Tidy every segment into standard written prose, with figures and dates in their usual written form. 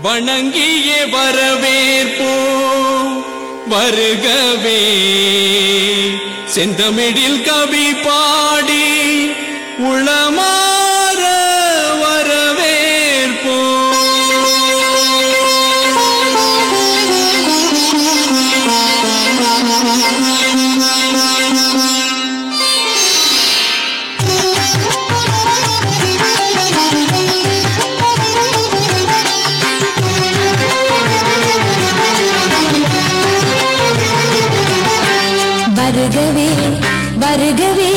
வணங்கியே வரவேற்போம் வருகவே செந்தமிழில் கவி பாடி உளமாற வரவேற்போம். வருகவே வருகவே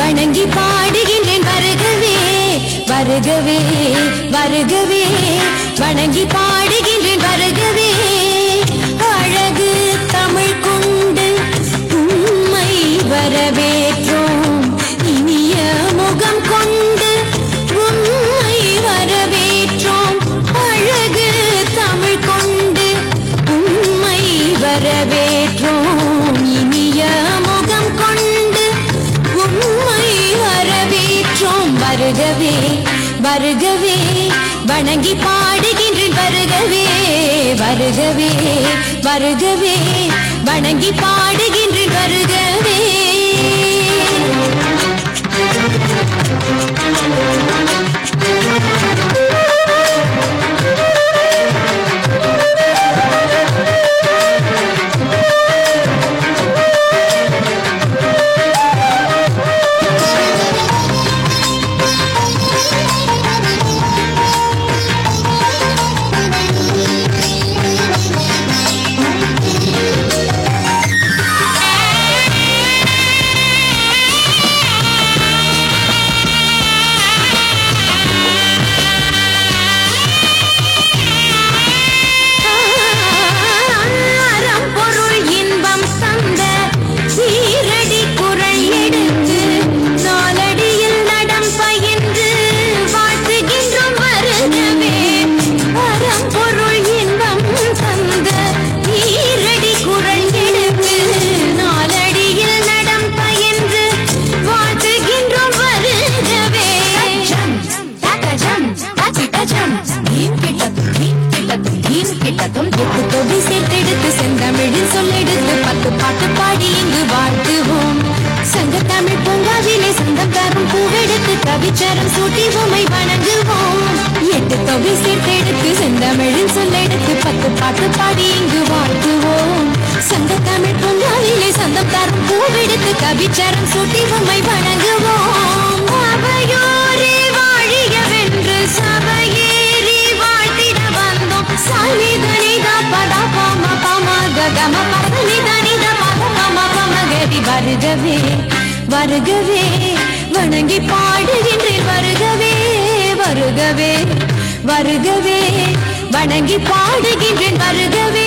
வணங்கி பாடுகின்றேன் வருகவே வருகவே வருகவே வணங்கி பாடுகின்றேன் வருகவே அழகு தமிழ் கொண்டு உம்மை வரவேற்றோம் இனிய முகம் கொண்டு உம்மை வரவேற்றோம் அழகு தமிழ் கொண்டு உம்மை வரவேற்றோம் வருகவே வருகவே வணங்கி பாடுகின்றேன் வருகவே வருகவே வருகவே வணங்கி பாடுகின்றேன் வருகவே. சேர்த்தெடுத்து செந்தமிழில் சொல்லெடுத்து 10 பாட்டு பாடி இங்கு வாழ்த்துவோம். சங்க தமிழ் பூங்காவிலே சங்கம் தரும் பூவெடுத்து கவிச்சரம் சூட்டி உம்மை வணங்குவோம். 8 தொகை சேர்த்தெடுத்து செந்தமிழில் சொல்லெடுத்து 10 பாட்டு பாடி இங்கு வாழ்த்துவோம். சங்க தமிழ் பூங்காவிலே சங்கம் தரும் பூவெடுத்து கவிச்சரம் சூட்டி உம்மை வணங்குவோம். அவையோரே வாழியவென்று சபையேறி வாழ்த்திட வந்தோம். சாலிதனிதா பதா பம பம கம பதனிதனிதா பத பம பம கதி வருகவே வருகவே வணங்கி பாடுகின்றேன் வருகவே வருகவே வருகவே வணங்கி பாடுகின்றேன் வருகவே.